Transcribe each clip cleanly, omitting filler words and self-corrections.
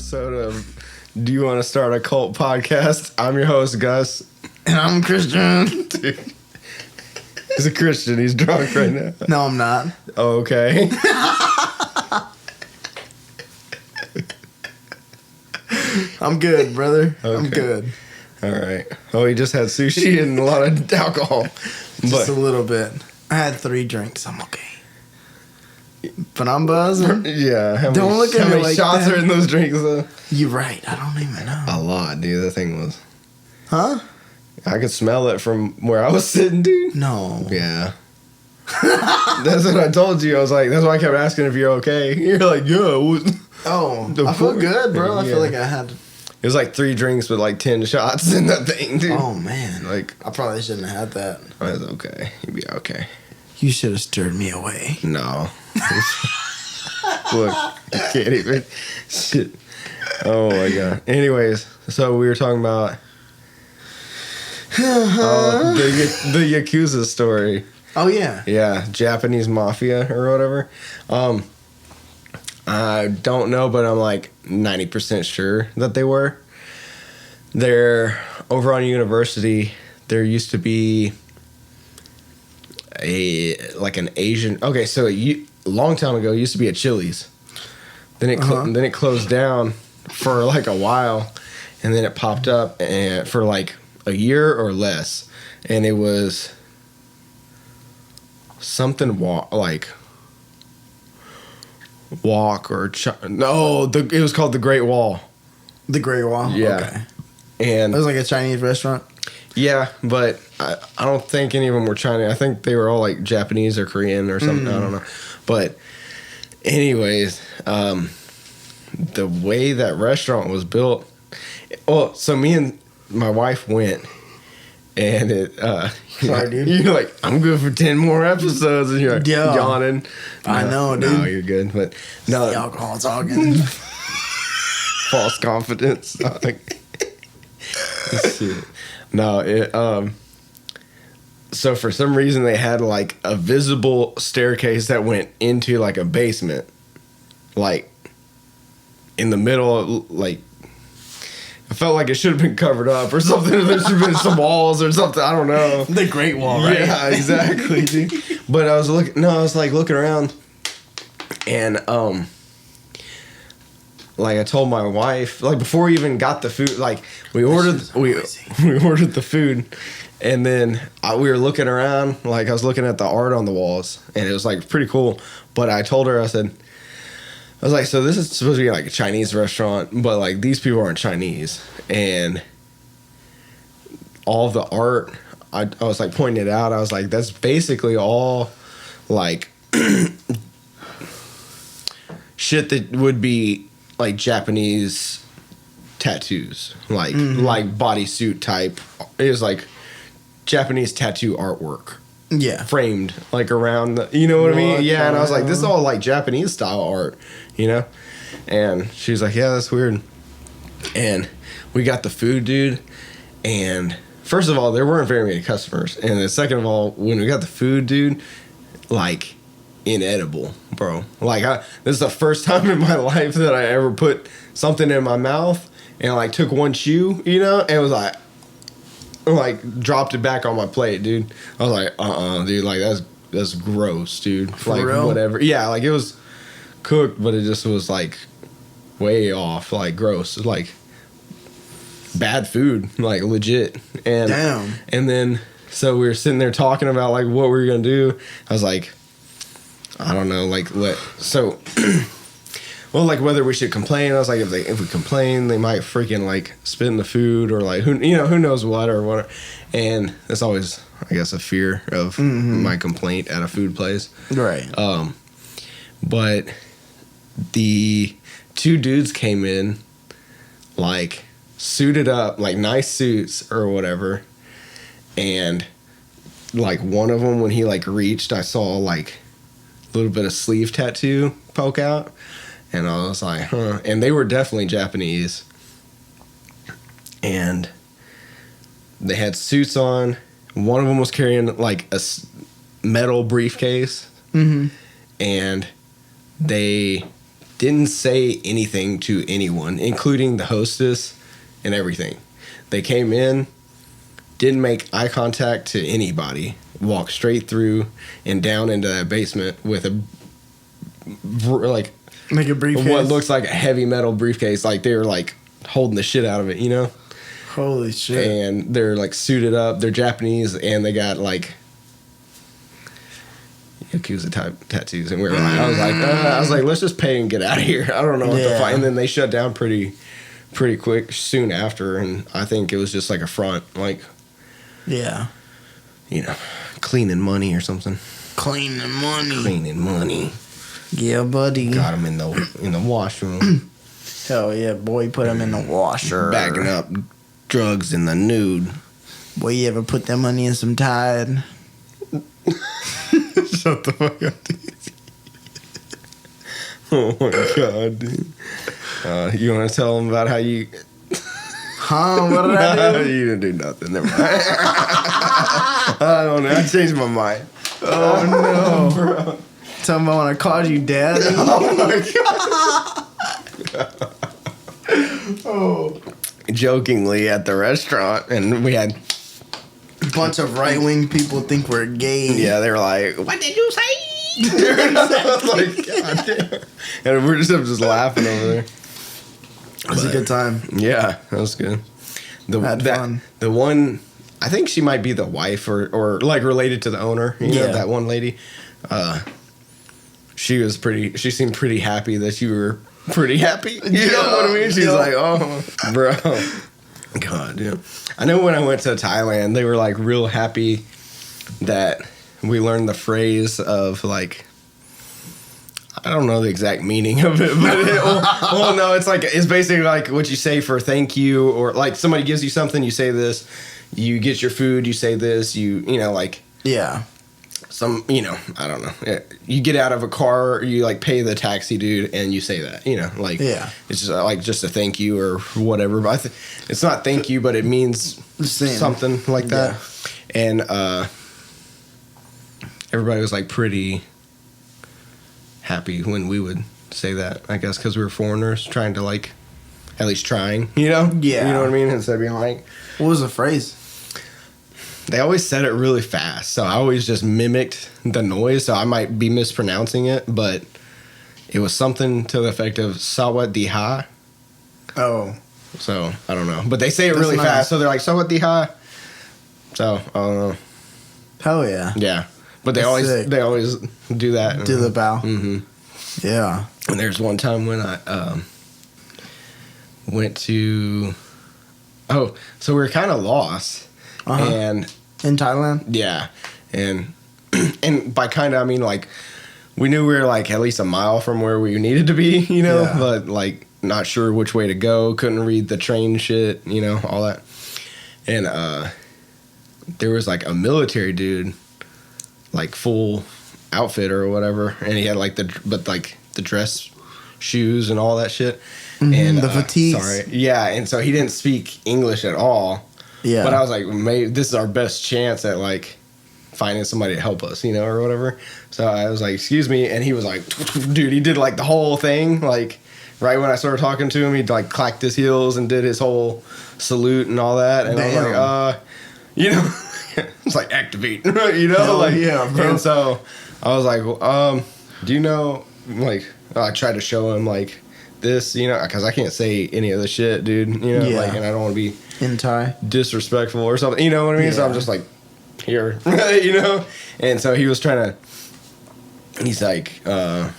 episode of Do You Want to Start a Cult Podcast? I'm your host, Gus. And I'm Christian. Dude. He's a Christian. He's drunk right now. No, I'm not. Oh, okay. I'm good, brother. Okay. I'm good. All right. Oh, he just had sushi and a lot of alcohol. Just a little bit. I had 3 drinks. I'm okay. But I'm buzzing. Yeah. Don't look at how me many like shots that. are in those drinks, though? You're right. I don't even know. A lot, dude. That thing was... Huh? I could smell it from where I was sitting, dude. No. Yeah. That's what I told you. I was like, that's why I kept asking if you're okay. You're like, yeah. Oh, I feel good, bro. I feel like I had... It was like 3 drinks with like 10 shots in that thing, dude. Oh, man. Like, I probably shouldn't have had that. I was okay. You'd be okay. You should have stirred me away. No. Look, I can't even. Shit. Oh my god. Anyways, so we were talking about the Yakuza story. Oh, yeah. Yeah, Japanese mafia or whatever. I don't know, but I'm like 90% sure that they were. They're over on University. There used to be an Asian. Okay, so a long time ago, it used to be a Chili's. Then it closed down for like a while, and then it popped up and for like a year or less, and it was something it was called the Great Wall. The Great Wall? Yeah. Okay. And it was like a Chinese restaurant? Yeah, but I don't think any of them were Chinese. I think they were all like Japanese or Korean or something. I don't know. But anyways, the way that restaurant was built. Well, so me and my wife went, and it. Sorry, dude. You're like, I'm good for 10 more episodes, and you're like yawning. I know, dude. No, you're good, but no. The alcohol talking. False confidence. Shit. No, so for some reason they had like a visible staircase that went into like a basement, like in the middle. Like I felt like it should have been covered up or something. There should have been some walls or something. I don't know. The Great Wall, right? Yeah, exactly, dude. But I was looking around, and like I told my wife, like before we even got the food, like we ordered the food, and then we were looking around, like I was looking at the art on the walls, and it was like pretty cool. But I told her, I was like, so this is supposed to be like a Chinese restaurant, but like these people aren't Chinese, and all the art, I was like pointing it out. I was like, that's basically all like shit that would be like Japanese tattoos, like bodysuit type. It was like Japanese tattoo artwork. Yeah. Framed like around the, you know what I mean? Yeah, and I was like, this is all like Japanese style art, you know? And she's like, yeah, that's weird. And we got the food, dude. And first of all, there weren't very many customers. And then second of all, when we got the food, dude, like inedible, bro. Like this is the first time in my life that I ever put something in my mouth and like took one chew, you know, and was like dropped it back on my plate, dude. I was like, dude, like that's gross, dude. For like real? Whatever. Yeah, like it was cooked, but it just was like way off, like gross, like bad food, like legit. And damn. And then so we were sitting there talking about like what we were gonna do. I was like, I don't know, like what. So, well, like whether we should complain. I was like, if we complain, they might freaking like spit in the food or like who knows what or whatever. And that's always, I guess, a fear of my complaint at a food place. Right. But the 2 dudes came in, like suited up, like nice suits or whatever, and like one of them when he like reached, I saw like a little bit of sleeve tattoo poke out, and I was like, huh. And they were definitely Japanese, and they had suits on. One of them was carrying like a metal briefcase, and they didn't say anything to anyone, including the hostess and everything. They came in, didn't make eye contact to anybody, walked straight through and down into that basement with a like a briefcase. What looks like a heavy metal briefcase. Like they were like holding the shit out of it, you know? Holy shit. And they're like suited up. They're Japanese and they got like Yakuza type tattoos. And we were like, I was like, let's just pay and get out of here. I don't know what to find. And then they shut down pretty quick soon after. And I think it was just like a front, like, yeah, you know, cleaning money or something. Cleaning money. Yeah, buddy. Got him in the washroom. Hell yeah, boy, put him in the washer. Bagging up drugs in the nude. Boy, you ever put that money in some Tide? Shut the fuck up, dude. Oh my god, dude. You want to tell them about how you... Huh? What did I do? You didn't do nothing. Never mind. I don't know. I changed my mind. Oh no, bro. Tell me I want to call you daddy. Oh my god. Oh. Jokingly at the restaurant, and we had A bunch of right-wing people think we're gay. Yeah, they were like, "What did you say?" Like, god damn. And we're just laughing over there. It was a good time. Yeah, that was good. Had fun. The one, I think she might be the wife or like related to the owner. You know, that one lady. She seemed pretty happy that you were pretty happy. You know what I mean? She's like, oh, bro. God, yeah. I know when I went to Thailand, they were like real happy that we learned the phrase of like, I don't know the exact meaning of it, but no, it's basically like what you say for thank you, or like somebody gives you something, you say this, you get your food, you say this, you know, like, yeah. Some, you know, I don't know. You get out of a car, you like pay the taxi dude, and you say that, you know, like, yeah, it's just like just a thank you or whatever. But it's not thank you, but it means something like that. Yeah. And everybody was like pretty happy when we would say that, I guess, because we were foreigners trying to like, at least trying, you know, yeah, you know what I mean, instead of being like, what was the phrase? They always said it really fast, so I always just mimicked the noise, so I might be mispronouncing it, but it was something to the effect of Sawadee-ha. Oh. So, I don't know. But they say it really fast, so they're like, Sawadee-ha. So, I don't know. Hell yeah. Yeah. But they always do that. Do the bow. Mm-hmm. Yeah. And there's one time when I went to... Oh, so we were kind of lost. Uh-huh. And... In Thailand? Yeah. And by kind of, I mean, like, we knew we were, like, at least a mile from where we needed to be, you know? Yeah. But, like, not sure which way to go. Couldn't read the train shit, you know, all that. And there was, like, a military dude, like, full outfit or whatever. And he had, like, the dress shoes and all that shit. Mm-hmm, and the fatigues. Sorry. Yeah, and so he didn't speak English at all. Yeah. But I was like, maybe this is our best chance at, like, finding somebody to help us, you know, or whatever. So I was like, excuse me. And he was like, dude, he did, like, the whole thing. Like, right when I started talking to him, he, like, clacked his heels and did his whole salute and all that. And I was like, you know, it's like, activate, you know? Hell like, yeah, bro. And so I was like, do you know, like, I tried to show him, like, this, you know, because I can't say any of the shit, dude, you know, like, and I don't want to be in Thai disrespectful or something, you know what I mean? Yeah. So I'm just like, here, you know? And so he was trying to, he's like, it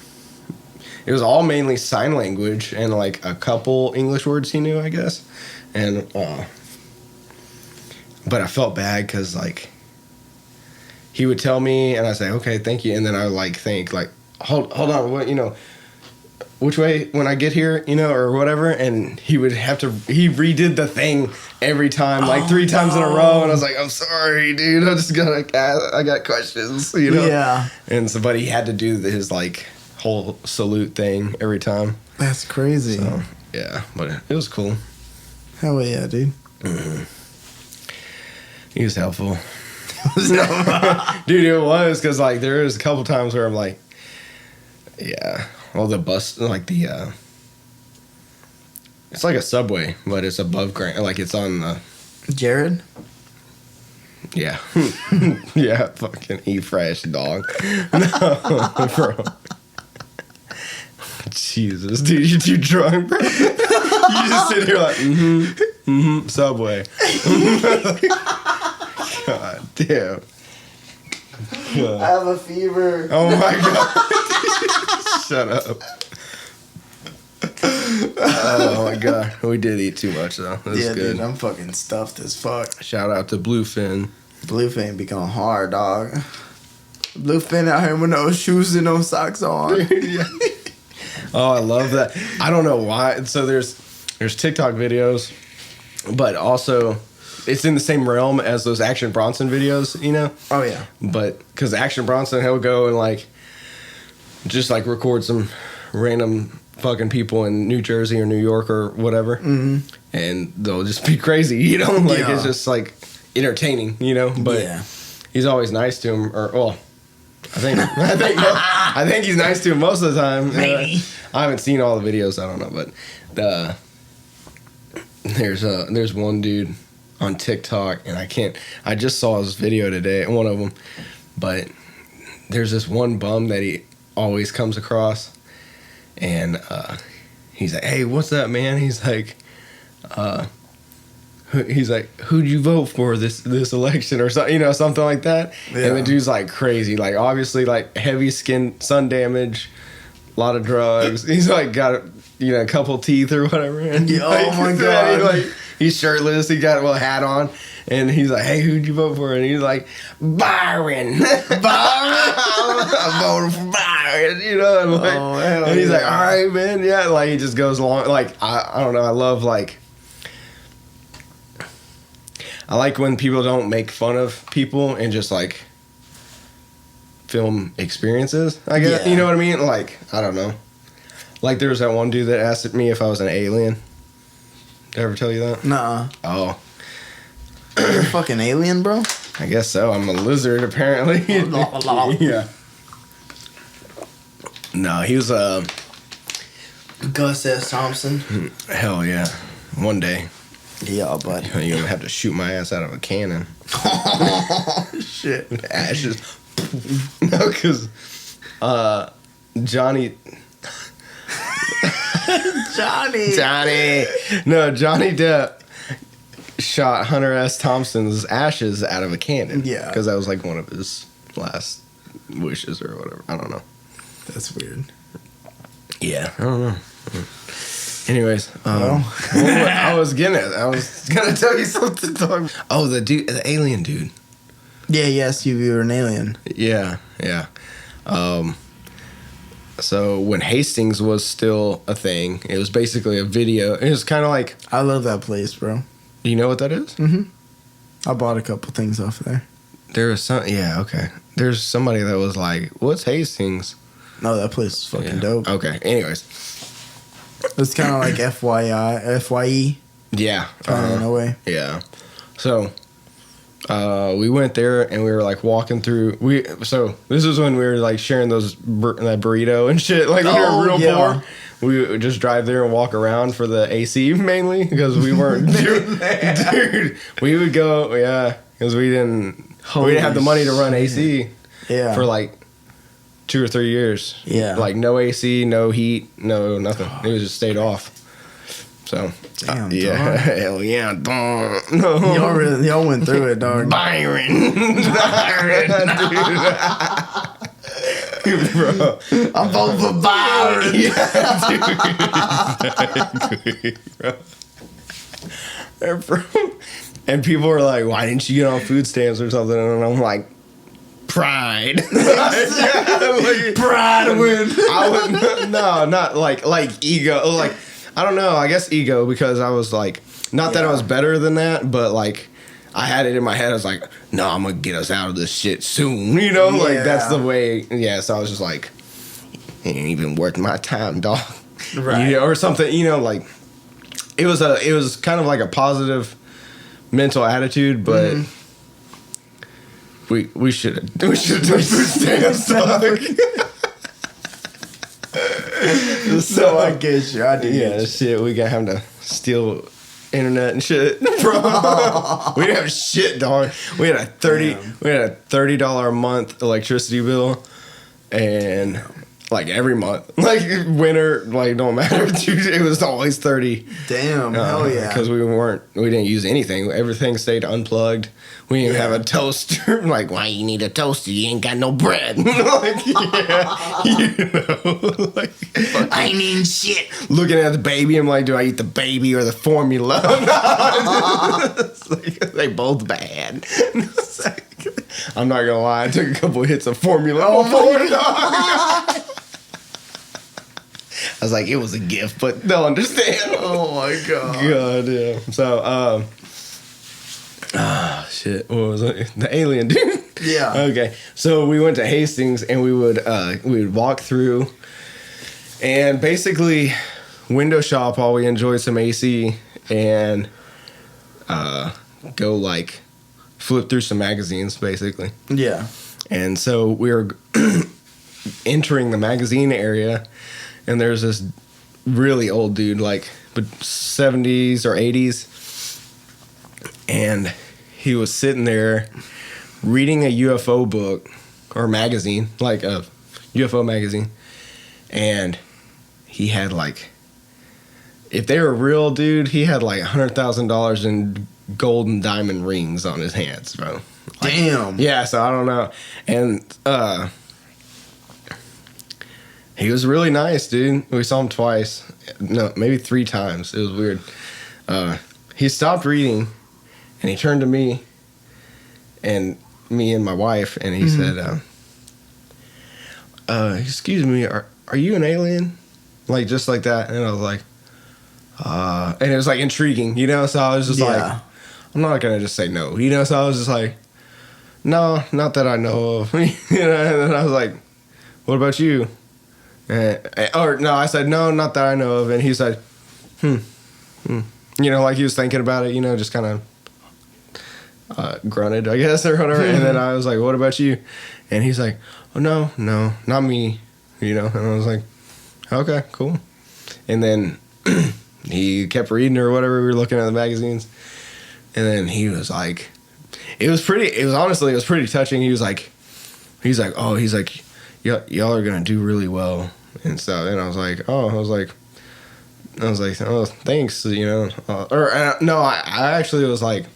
was all mainly sign language and like a couple English words he knew, I guess. And, but I felt bad because like, he would tell me and I say, okay, thank you. And then I would like think like, hold on, what, you know, which way when I get here, you know, or whatever, and he would have to, he redid the thing every time, like 3 times in a row, and I was like, I'm sorry, dude, I got questions, you know? Yeah. And so, but he had to do his, like, whole salute thing every time. That's crazy. So, yeah, but it was cool. Hell yeah, dude. Mm-hmm. He was helpful. Dude, it was, because, like, there was a couple times where I'm like, yeah, the bus, like the it's like a subway, but it's above ground, like it's on the Jared? Yeah. Yeah, fucking eat fresh, dog. No, bro. Jesus, dude, you're too drunk, bro. You just sit here like, Subway. God damn. I have a fever. Oh my god. Shut up. Oh my god. We did eat too much though. It was good. Dude, I'm fucking stuffed as fuck. Shout out to Bluefin. Bluefin be going hard, dog. Bluefin out here with no shoes and no socks on. Yeah. Oh, I love that. I don't know why. So there's TikTok videos, but also it's in the same realm as those Action Bronson videos, you know? Oh, yeah. But because Action Bronson, he'll go and like just like record some random fucking people in New Jersey or New York or whatever, and they'll just be crazy, you know? Like it's just like entertaining, you know? But he's always nice to him, or well, I think he's nice to him most of the time. Maybe. I haven't seen all the videos. I don't know, but there's one dude on TikTok, and I just saw his video today, one of them, but there's this one bum that he always comes across, and he's like, "Hey, what's up, man?" He's like, "Who'd you vote for this election?" or something, you know, something like that. Yeah. And the dude's like crazy, like obviously like heavy sun damage, a lot of drugs. He's like got a couple teeth or whatever. And oh my god, he's shirtless. He got a hat on, and he's like, "Hey, who'd you vote for?" And he's like, "Byron, I'm voting for Byron," you know. And, like, and he's like, "All right, man, yeah." Like he just goes along. Like I don't know. I love I like when people don't make fun of people and just like film experiences, I guess. You know what I mean? Like, I don't know. Like there was that one dude that asked me if I was an alien. Did I ever tell you that? Nuh-uh. Oh. You're a fucking alien, bro? I guess so. I'm a lizard, apparently. Yeah. No, he was Gus S. Thompson. Hell yeah. One day. Yeah, bud. You're gonna have to shoot my ass out of a cannon. Oh, shit. Ashes. No, because Johnny. No, Johnny Depp shot Hunter S. Thompson's ashes out of a cannon. Yeah. Because that was like one of his last wishes or whatever. I don't know. That's weird. Yeah, I don't know. Anyways, I was gonna tell you something. Oh, the alien dude. Yeah, yes, you were an alien. Yeah. So when Hastings was still a thing, it was basically a video. It was kind of like, I love that place, bro. Do you know what that is? Mm-hmm. I bought a couple things off of there. There was okay. There's somebody that was like, "What's Hastings?" No, that place is fucking dope. Okay. Anyways. It's kind of like FYE. Yeah. In a way. Yeah. So, we went there and we were like walking through. So this is when we were like sharing that burrito and shit. Like we were real poor. We would just drive there and walk around for the AC mainly because we weren't. Dude, we would go. Yeah, because we didn't have the money to run AC. Yeah. For like 2 or 3 years. Yeah. Like no AC, no heat, no nothing. It was just stayed off. So. Damn, yeah. Hell yeah, dog. No. Y'all went through it, dog. Byron, dude. Bro. I'm voting for Byron. Yeah, dude. Exactly, bro. And people were like, "Why didn't you get on food stamps or something?" And I'm like, pride. Pride to win. No, not like ego. Like, I don't know. I guess ego because I was like, not that I was better than that, but like, I had it in my head. I was like, no, I'm gonna get us out of this shit soon. You know, like that's the way. Yeah. So I was just like, it ain't even worth my time, dog. Right. You know, or something. You know, like it was kind of like a positive mental attitude, but. Mm-hmm. We should have done food stamps, dog. So I get you. I do. Yeah, shit. We got having to steal internet and shit, bro. We didn't have shit, dog. We had a $30 a month electricity bill, and like every month, like winter, like don't matter. Dude, it was always 30. Damn, hell yeah. Because we didn't use anything. Everything stayed unplugged. We didn't have a toaster. Like, why you need a toaster? You ain't got no bread. Like, yeah, you know, like I need shit. Looking at the baby, I'm like, do I eat the baby or the formula? It's like, they both bad. I'm not gonna lie, I took a couple hits of formula. I was like, it was a gift, but they'll understand. Oh my god. God, yeah. So, shit. What was it? The alien, dude. Yeah. Okay. So we went to Hastings, and we would walk through, and basically window shop while we enjoyed some AC, and go like flip through some magazines, basically. Yeah. And so we were entering the magazine area, and there's this really old dude, like 70s or 80s, and he was sitting there reading a UFO book or magazine, like a UFO magazine, and he had like, if they were real, dude, he had like $100,000 in gold and diamond rings on his hands, bro. Like, damn. Yeah, so I don't know. And he was really nice, dude. We saw him twice. No, maybe 3 times. It was weird. He stopped reading, and he turned to me and my wife, and he said, excuse me, are you an alien? Like, just like that. And I was like, and it was like intriguing, you know? So I was just like, I'm not going to just say no, you know? So I was just like, no, not that I know of. You know, and then I was like, what about you? Or no, I said, no, not that I know of. And he said, You know, like he was thinking about it, you know, just kind of grunted, I guess, or whatever. And then I was like, what about you? And he's like, oh, no, not me, you know? And I was like, okay, cool. And then he kept reading or whatever. We were looking at the magazines. And then he was like, it was pretty touching. He was like, y'all are going to do really well. And so, and I was like, oh, thanks, you know. No, I actually was like,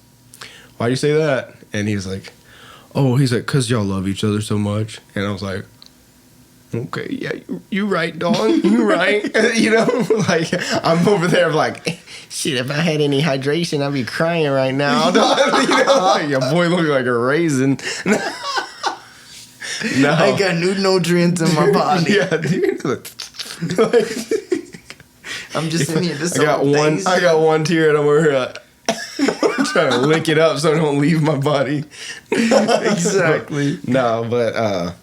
why do you say that? And he's like, because y'all love each other so much. And I was like, okay, yeah, you right, dog. You right. You know, like, I'm over there like, shit, if I had any hydration, I'd be crying right now. Dog. You know, like, your boy looked like a raisin. No. I got new nutrients in my body. Yeah, dude. Like, I'm just in here. I got one tear, and I'm over here I'm trying to lick it up so it don't leave my body. Exactly. No, but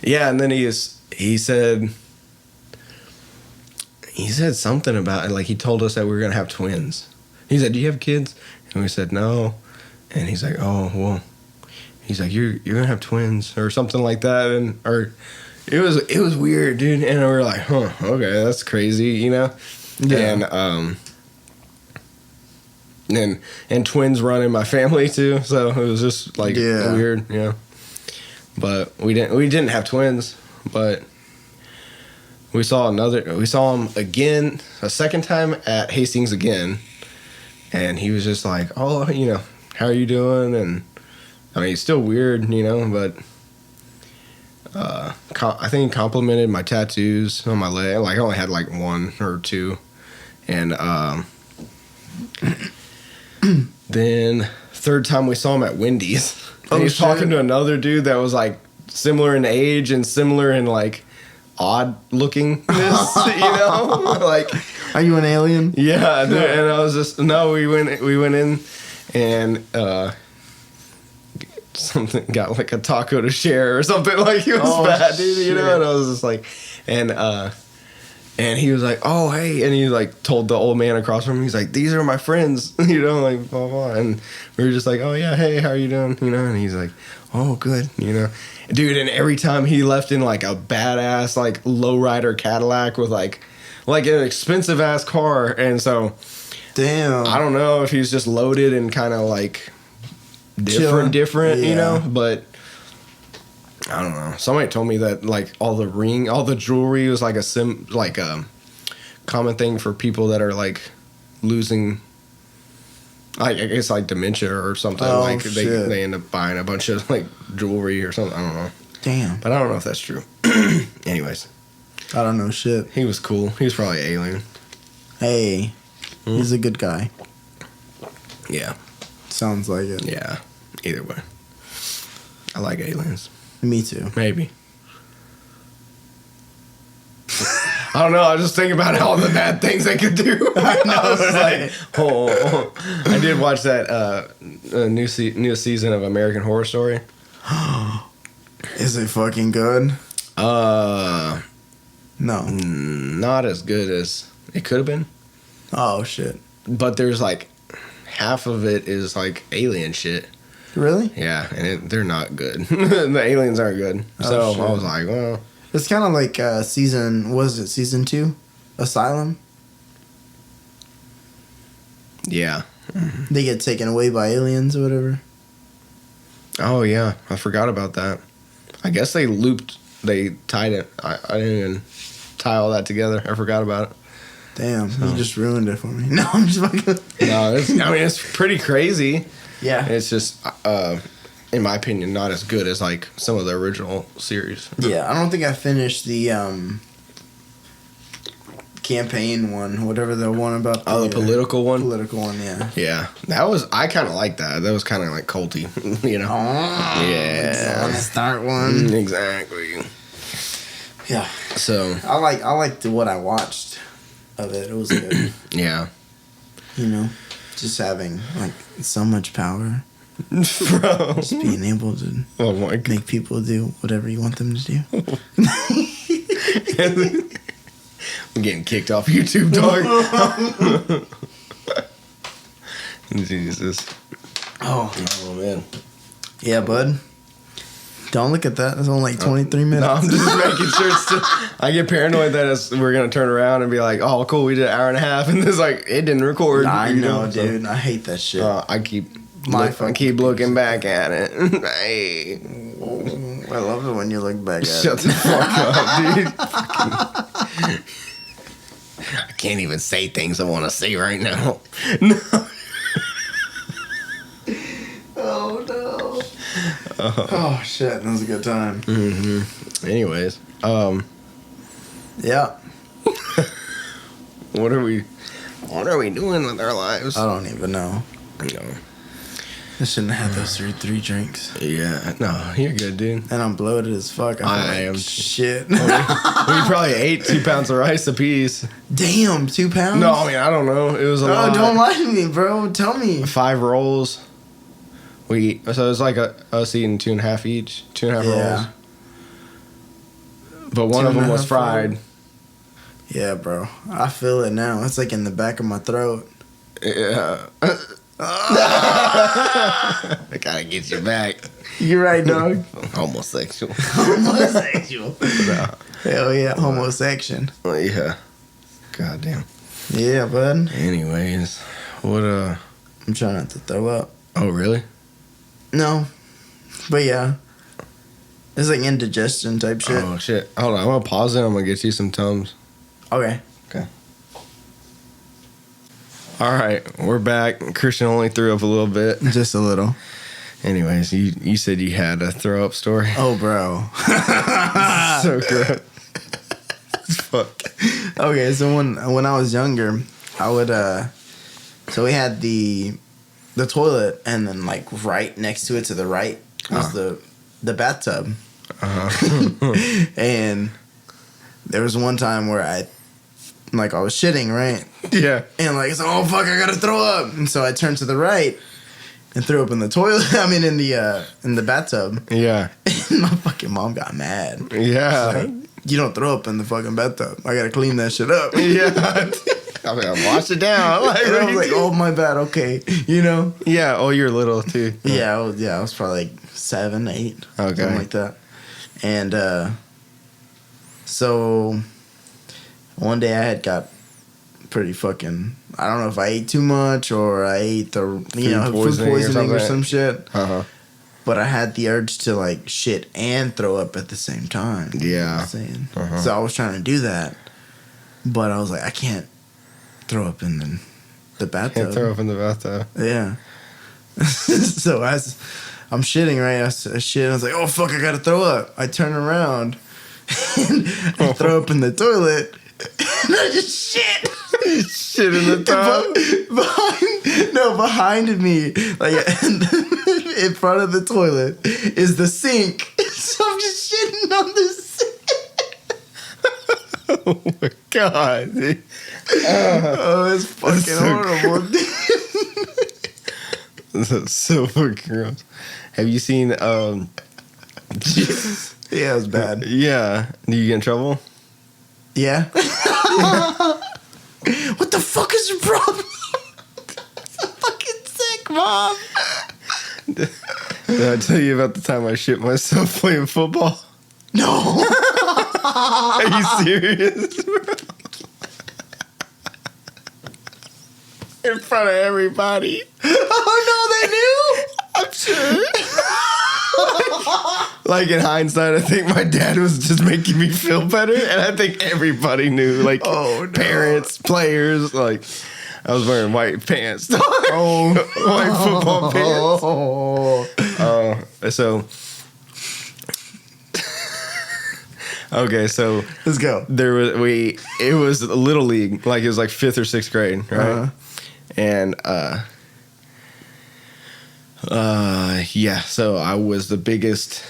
yeah, and then he said something about it. Like, he told us that we were gonna have twins. He said, "Do you have kids?" And we said, "No." And he's like, "Oh, well." He's like, you're gonna have twins or something like that, and it was weird, dude. And we were like, huh, okay, that's crazy, you know. Yeah. And twins run in my family too, so it was just like weird, you know. But we didn't have twins, but we saw him again a second time at Hastings again, and he was just like, oh, you know, how are you doing? And I mean, he's still weird, you know, but I think he complimented my tattoos on my leg. Like, I only had like 1 or 2. And then third time we saw him at Wendy's. And he was talking to another dude that was like similar in age and similar in like odd lookingness, you know? Like, are you an alien? Yeah, and I was just, no, we went in and something got like a taco to share or something, like it was bad, dude, you know. And I was just like, and And he was like, oh, hey. And he, like, told the old man across from him, he's like, these are my friends, you know, like, blah, blah. And we were just like, oh, yeah, hey, how are you doing? You know, and he's like, oh, good, you know. Dude, and every time he left in, like, a badass, like, lowrider Cadillac with, like an expensive-ass car. And so, damn. I don't know if he's just loaded and kind of, like, different, yeah. you know, but... I don't know. Somebody told me that like all the jewelry was like a common thing for people that are like losing, I guess like dementia or something. Oh, like shit. they end up buying a bunch of like jewelry or something. I don't know. Damn. But I don't know if that's true. Anyways, I don't know shit. he was cool. He was probably an alien. Hey, he's a good guy. Yeah. Sounds like it. Yeah. Either way, I like aliens. Me too. Maybe. I don't know. I just think about all the bad things they could do. I know. I was like, oh. I did watch that new season of American Horror Story. Is it fucking good? No. Not as good as it could have been. Oh shit. But there's like half of it is like alien shit. Really? Yeah, and they're not good. The aliens aren't good. So shit. I was like, well. It's kind of like season 2? Asylum? Yeah. They get taken away by aliens or whatever. Oh, yeah. I forgot about that. I guess they tied it. I didn't even tie all that together. I forgot about it. Damn, you just ruined it for me. No, I'm just fucking... No, it's pretty crazy. Yeah. It's just, in my opinion, not as good as, like, some of the original series. Yeah, I don't think I finished the campaign one, whatever the one about the political one? Political one, yeah. Yeah. I kind of like that. That was kind of, like, culty, you know? Oh, yeah. The start one. Exactly. Yeah. So. I liked what I watched of it. It was good. Yeah. You know? Just having, like, so much power. Bro. Just being able to make people do whatever you want them to do. I'm getting kicked off YouTube, dog. Jesus. Oh, man. Yeah, bud. Don't look at that. It's only like 23 minutes. No, I'm just making sure it's still... I get paranoid that we're going to turn around and be like, oh, cool, we did an hour and a half. And it's like, it didn't record. I know, dude. I hate that shit. I keep looking back at it. Hey. I love it when you look back at it. Shut the fuck up, dude. I can't even say things I want to say right now. No. Oh, no. Oh, shit. That was a good time. Mm-hmm. Anyways. Yeah. What are we doing with our lives? I don't even know. No. I shouldn't have had those three drinks. Yeah. No, you're good, dude. And I'm bloated as fuck. I am. Shit. We probably ate 2 pounds of rice apiece. Damn, 2 pounds? No, I mean, I don't know. It was a lot. Oh, don't lie to me, bro. Tell me. 5 rolls. So it was like us eating 2.5 each. 2.5 rolls. But one of them was fried. Yeah, bro. I feel it now. It's like in the back of my throat. Yeah. I gotta get you back. You're right, dog. Homosexual. Homosexual. No. Hell yeah, homosexual. Yeah. Goddamn. Yeah, bud. Anyways, what I'm trying not to throw up. Oh, really? No. But yeah. It's like indigestion type shit. Oh, shit. Hold on. I'm gonna pause it. I'm gonna get you some Tums. Okay. All right. We're back. Christian only threw up a little bit. Just a little. Anyways, you said you had a throw up story. Oh, bro. So good. Fuck. Okay, so when I was younger, I would so we had the toilet, and then like right next to it to the right was the bathtub. And there was one time where I was shitting, right? Yeah. And like, so, oh fuck, I gotta throw up. And so I turned to the right and threw up in the toilet. I mean, in the bathtub. Yeah. And my fucking mom got mad. Yeah. you don't throw up in the fucking bathtub. I gotta clean that shit up. Yeah. I mean, I wash it down. Like, and I was like, oh, my bad. Okay. You know? Yeah. Oh, you're little too. Yeah. I was probably like 7, 8. Okay. Something like that. And so one day I had got pretty fucking, I don't know if I ate too much or I ate food poisoning or some shit. But I had the urge to like shit and throw up at the same time. Yeah. You know what I'm saying? So I was trying to do that. But I was like, I can't throw up in the bathtub. Can't throw up in the bathtub. Yeah. So as I'm shitting, right? I shit. I was like, oh, fuck, I gotta throw up. I turn around and I throw up in the toilet. And I just shit. Shit in the tub? Behind me, like in front of the toilet, is the sink. So I'm just shitting on the sink. Oh my god, dude. It's fucking so horrible. That's so fucking gross. Have you seen Yeah, it was bad. Yeah. Do you get in trouble? Yeah. What the fuck is your problem? I'm fucking sick, Mom. Did I tell you about the time I shit myself playing football? No. Are you serious? In front of everybody. Oh, no, they knew? I'm sure. Like, in hindsight, I think my dad was just making me feel better, and I think everybody knew. Like, parents, players, like, I was wearing white pants. White football pants. So... Okay, so let's go. It was a little league, like it was like 5th or 6th grade, right? And yeah, so I was the biggest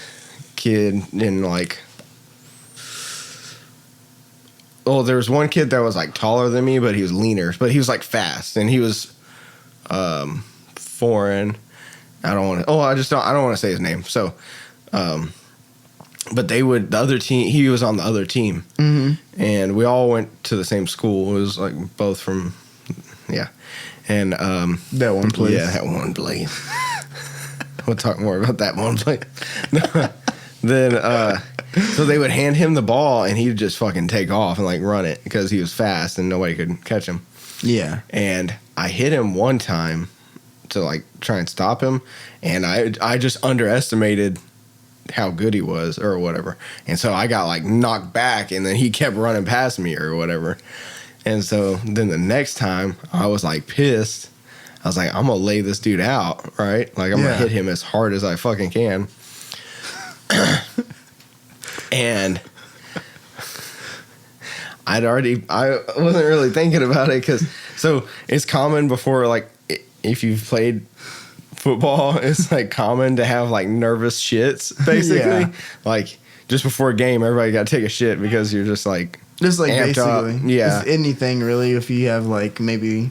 kid in like. Oh, there was one kid that was like taller than me, but he was leaner, but he was like fast, and he was foreign. I don't want to say his name. So, but the other team, he was on the other team. And we all went to the same school. It was like both from, yeah. And, that one place. Yeah, that one place. We'll talk more about that one place. Then, so they would hand him the ball and he'd just fucking take off and like run it because he was fast and nobody could catch him. Yeah. And I hit him one time to like try and stop him. And I just underestimated how good he was or whatever. And so I got like knocked back and then he kept running past me or whatever. And so then the next time I was like pissed. I was like, I'm going to lay this dude out, right? Like I'm going to hit him as hard as I fucking can. And I wasn't really thinking about it because, so it's common before, like, if you've played football, it's like common to have like nervous shits, basically. Yeah. Like just before a game, everybody got to take a shit because you're just like basically, up. Yeah, it's anything really. If you have like maybe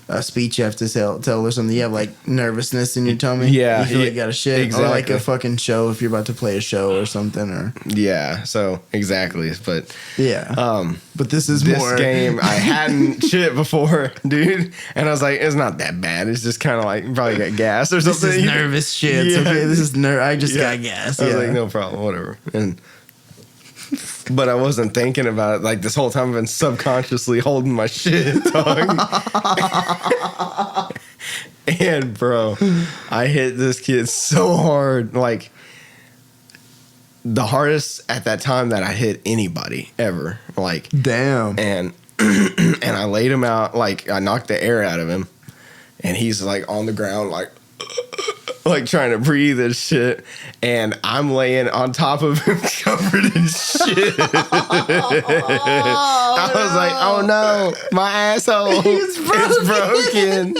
a speech you have to tell or something, you have like nervousness in your tummy. Yeah, you feel like you got a shit. Exactly. Or like a fucking show if you're about to play a show or something. Or yeah, so exactly. But yeah, but this more game. I hadn't shit before, dude, and I was like, it's not that bad. It's just kind of like probably got gas or something. This is nervous shit. Yeah. Okay, this is I just got gas. I was like, no problem, whatever. But I wasn't thinking about it. Like this whole time I've been subconsciously holding my shit, dog. And bro, I hit this kid so hard. Like the hardest at that time that I hit anybody ever. Like damn. And and I laid him out, like I knocked the air out of him. And he's like on the ground like trying to breathe and shit, and I'm laying on top of him covered in shit. I was like, oh no, my asshole is broken.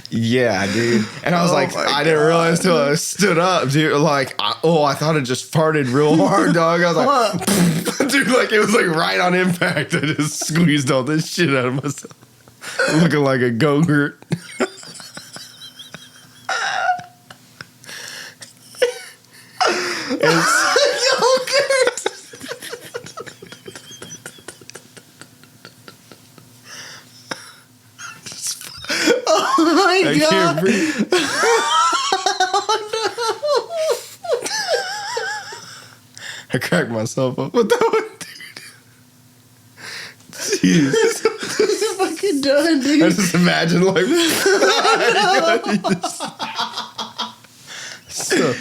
Yeah, dude. And I was like, I didn't realize till I stood up, dude. Like, I thought it just farted real hard, dog. I was like, dude, like it was like right on impact. I just squeezed all this shit out of myself. Looking like a go-gurt. Yo, I can't breathe. I cracked myself up with that one, dude. Jeez. This is fucking done, dude. I just imagine, like... So,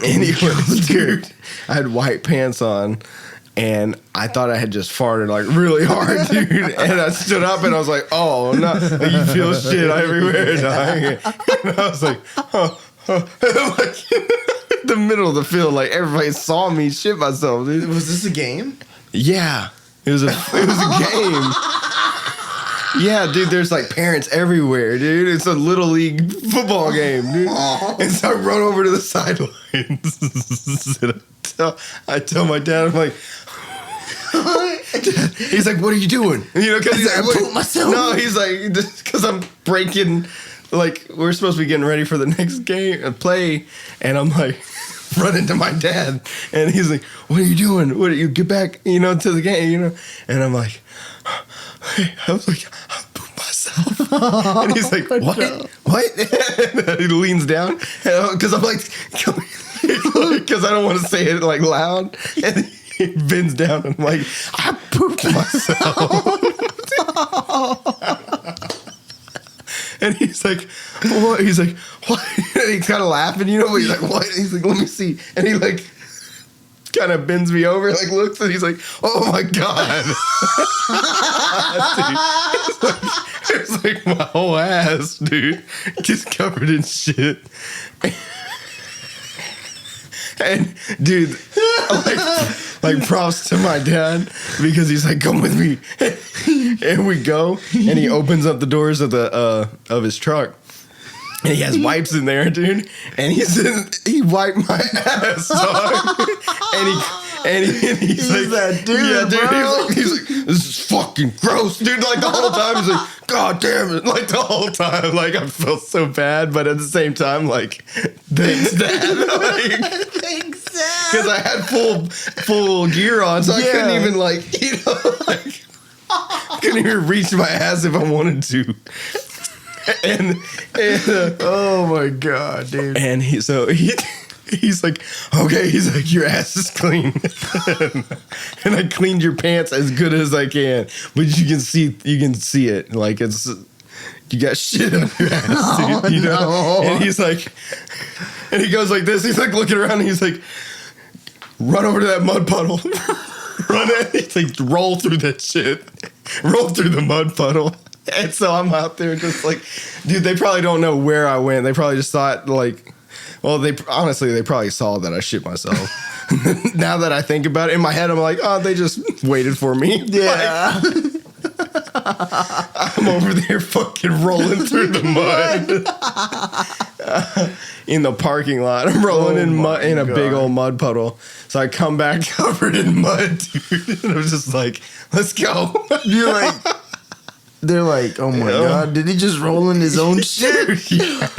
anyways, dude, I had white pants on, and I thought I had just farted, like, really hard, dude. And I stood up, and I was like, oh, no. Like, you feel shit everywhere, dog. And I was like, oh. Like, in the middle of the field, like, everybody saw me shit myself, dude. Was this a game? Yeah. It was a game. Yeah, dude, there's like parents everywhere, dude. It's a little league football game, dude. And so I run over to the sidelines. I tell my dad, I'm like, he's like, what are you doing? You know, because I pooped myself. No, he's like, because I'm breaking, like, we're supposed to be getting ready for the next game, play, and I'm like, running to my dad, and he's like, what are you doing? What are you, get back, you know, to the game, you know? And I'm like, I was like, I pooped myself. And he's like, what? What? And he leans down, because I'm like, because I don't want to say it like loud. And he bends down, and I'm like, I pooped myself. And he's like, what? He's like, what? And he's kind of laughing, you know? But he's like, what? He's like, let me see. And he like kind of bends me over, like looks, and he's like, oh my God. Dude, it's like my whole ass, dude, just covered in shit. And dude, like props to my dad, because he's like, come with me. And we go, and he opens up the doors of the of his truck, and he has wipes in there, dude. And he wiped my ass, dog. And he's like, that dude, yeah, dude. bro. He's like, this is fucking gross, dude. Like the whole time, he's like, God damn it. Like the whole time, like I felt so bad, but at the same time, like, thanks, Dad. Like, Thanks, Dad. because I had full gear on, so I couldn't even, like, you know, like, couldn't even reach my ass if I wanted to. And Oh my God, dude. and he's like, okay, he's like, your ass is clean. And I cleaned your pants as good as I can, but you can see it, like, it's, you got shit on your ass, dude, you know? No. And he's like, and he goes like this, he's like looking around, and he's like, run over to that mud puddle. Run it. He's like, roll through that shit. Roll through the mud puddle. And so I'm out there just like, dude, they probably don't know where I went. They probably just thought, like, well, they probably saw that I shit myself. Now that I think about it, in my head, I'm like, oh, they just waited for me. Yeah. I'm over there fucking rolling through the mud. In the parking lot. I'm rolling in a big old mud puddle. So I come back covered in mud, dude. And I'm just like, let's go. You're like, they're like, oh my God, did he just roll in his own shit? Yeah.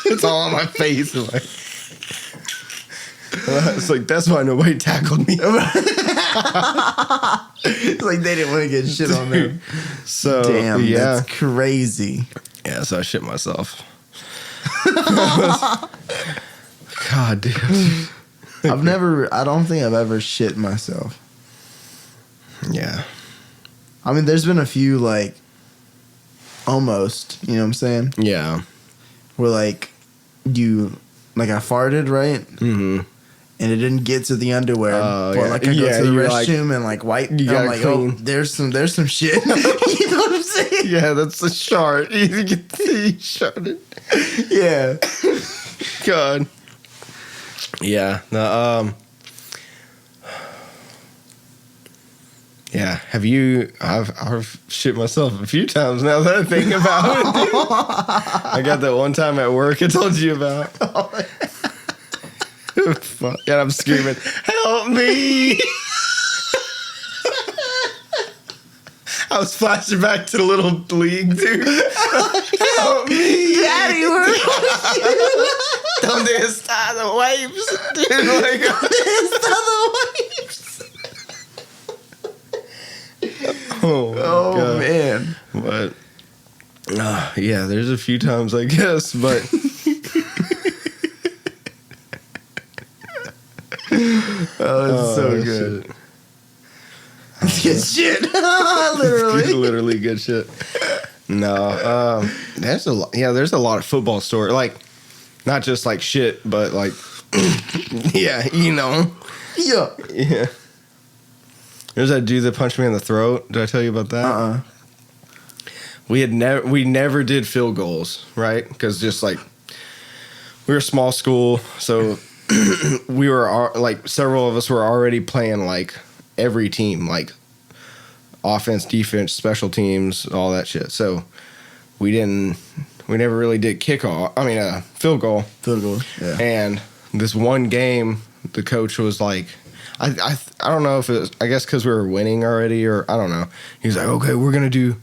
It's all on my face. I'm like, it's like, that's why nobody tackled me. It's like they didn't want to get shit on them. So, damn, yeah. that's crazy. Yeah, so I shit myself. God damn. I don't think I've ever shit myself. Yeah. I mean, there's been a few, like, almost, you know what I'm saying? Yeah. Where, like, I farted, right? Mm-hmm. And it didn't get to the underwear. Oh, but, yeah. like, I go to the restroom and, like, wipe. You I'm gotta like, clean. oh, there's some shit. You know what I'm saying? Yeah, that's a shart. You can see sharted. Yeah. God. Yeah. No, yeah. I've shit myself a few times now that I think about it. I got that one time at work I told you about. Fuck. And I'm screaming, help me. I was flashing back to the little league, dude. Help me. Daddy, where ¿Dónde está the wipes? Dude, like, oh, Oh, God. man. But, yeah, there's a few times, I guess, but. Oh, it's so good. Shit. It's good shit. Literally. Literally good shit. No, there's a lot. Yeah, there's a lot of football story. Like, not just like shit, but like, yeah, you know. Yeah. Yeah. There's that dude that punched me in the throat. Did I tell you about that? We never did field goals, right? Because just like we were a small school, so we were like several of us were already playing like every team, like offense, defense, special teams, all that shit. So we never really did kickoff. I mean, field goal. Field goal. Yeah. And this one game, the coach was like, I don't know if it was, I guess because we were winning already, or I don't know. He's like, okay, we're gonna do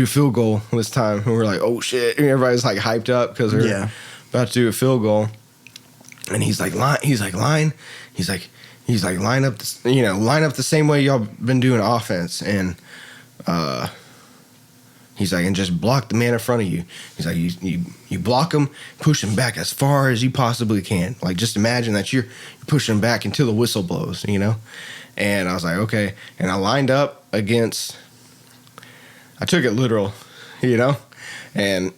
field goal this time, and we're like, oh shit, and everybody's like hyped up because we're about to do a field goal. And he's like, line up, line up the same way y'all been doing offense, and he's like, and just block the man in front of you. He's like, you block him, push him back as far as you possibly can. Like, just imagine that you're pushing him back until the whistle blows, you know? And I was like, okay. And I lined up against, I took it literal, you know? And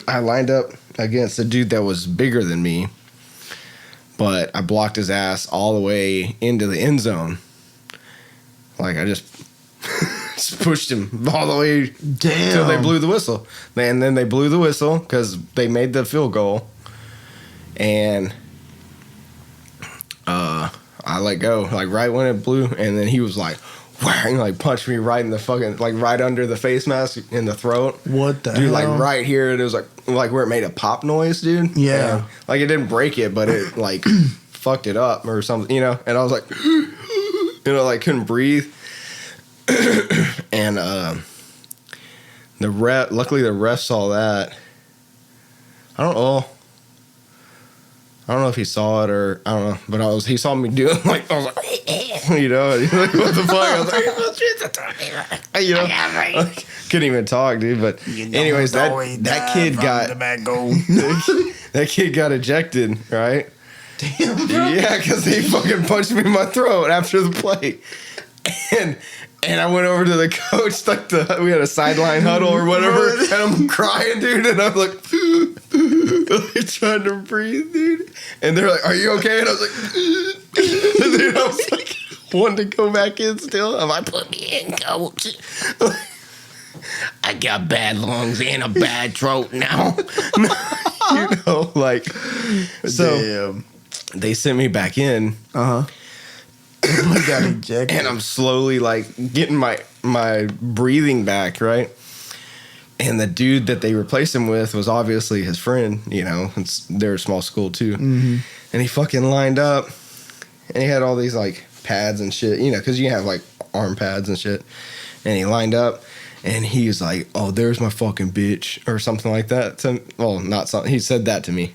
I lined up against a dude that was bigger than me, but I blocked his ass all the way into the end zone. Like, I just pushed him all the way until they blew the whistle. And then they blew the whistle because they made the field goal. And I let go, like, right when it blew. And then he was like, whang, like, punched me right in the fucking, like, right under the face mask in the throat. What the dude, hell? Like, right here. It was like where it made a pop noise, dude. Yeah. And, like, it didn't break it, but it, like, fucked it up or something, you know? And I was like, like, couldn't breathe. And luckily the ref saw that. I don't know if he saw it or I don't know, but he saw me doing like I was like, you know, he's like, what the fuck? I was like, you know, like, couldn't even talk, dude. But anyways, that kid got that kid got ejected, right? Damn. Yeah, because he fucking punched me in my throat after the play, and I went over to the coach, like we had a sideline huddle or whatever, and I'm crying, dude, and I'm like trying to breathe, dude. And they're like, "Are you okay?" And I was like, dude, I was like, wanting to go back in still. I'm like, "Put me in, coach." I got bad lungs and a bad throat now. You know, like, so damn. They sent me back in. I got ejected. And I'm slowly like getting my breathing back, right? And the dude that they replaced him with was obviously his friend, you know. They're a small school too. Mm-hmm. And he fucking lined up, and he had all these like pads and shit, you know, because you have like arm pads and shit. And he lined up, and he was like, "Oh, there's my fucking bitch," or something like that. Well, not something. He said that to me,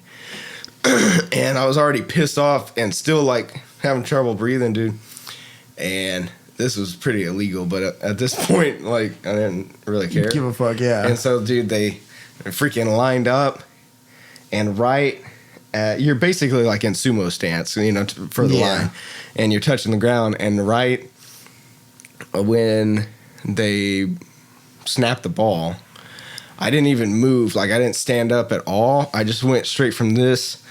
and I was already pissed off and still like having trouble breathing, dude. And this was pretty illegal, but at this point, like, I didn't really care. Give a fuck, yeah. And so, dude, they freaking lined up, and you're basically like in sumo stance, you know, for the line, and you're touching the ground, and right when they snapped the ball, I didn't even move, like, I didn't stand up at all. I just went straight from this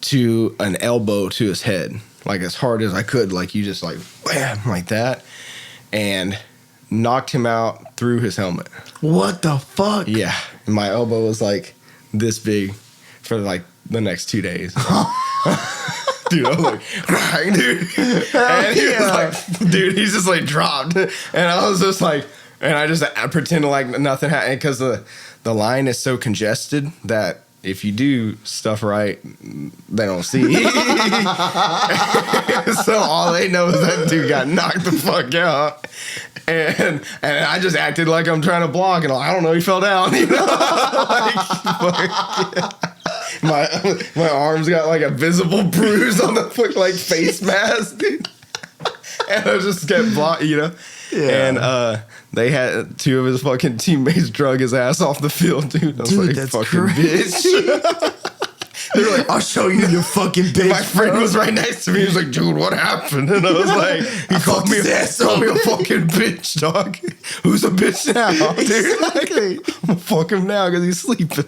to an elbow to his head, like as hard as I could, like you just like wham, like that, and knocked him out through his helmet. What the fuck? Yeah, and my elbow was like this big for like the next 2 days. Dude, I was like, crying, dude. And he was like, dude, he's just like dropped, and I was just like, and I pretended like nothing happened because the line is so congested that if you do stuff right, they don't see. So all they know is that dude got knocked the fuck out. And I just acted like I'm trying to block, and I don't know, he fell down. You know? My arms got like a visible bruise on the like face mask, dude. And I just kept blocking, you know? Yeah. And they had 2 of his fucking teammates drug his ass off the field, dude. I was Dude, like, that's fucking crazy. bitch. They're like, I'll show you your fucking bitch. My friend was right next to me. He was like, dude, what happened? And I was like, he called me a fucking bitch, dog. Who's a bitch now, dude? Exactly. I'm gonna fuck him now because he's sleeping.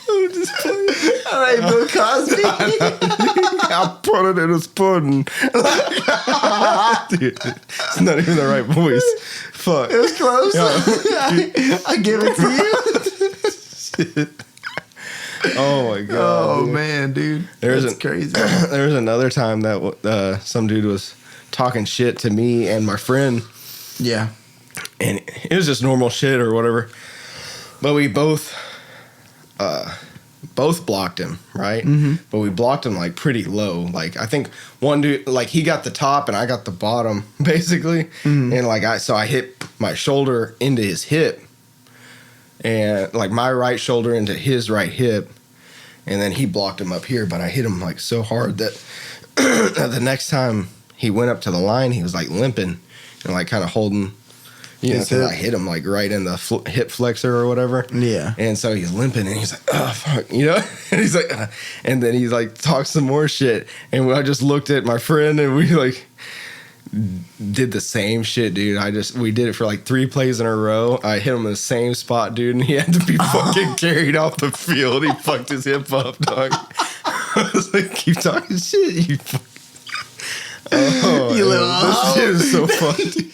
I'm just playing. All right, Bill Cosby. I put it in his pudding. Dude, it's not even the right voice. Fuck. It was close. Yeah. I give it to you. Oh my god. Oh dude. man, dude. That's crazy. There was another time that some dude was talking shit to me and my friend. Yeah. And it was just normal shit or whatever. But we both blocked him, right? Mm-hmm. But we blocked him like pretty low. Like I think one dude, like he got the top and I got the bottom, basically. Mm-hmm. And like I hit my shoulder into his hip, and like my right shoulder into his right hip, and then he blocked him up here. But I hit him like so hard that the next time he went up to the line, he was like limping and like kind of holding. You know, because I hit him like right in the hip flexor or whatever. Yeah. And so he's limping and he's like, oh, fuck, you know? And he's like, and then he's like, talks some more shit. And I just looked at my friend and we like did the same shit, dude. We did it for like 3 plays in a row. I hit him in the same spot, dude, and he had to be fucking carried off the field. He fucked his hip up, dog. I was like, keep talking shit, you fucking. Oh, you little. This shit is so funny.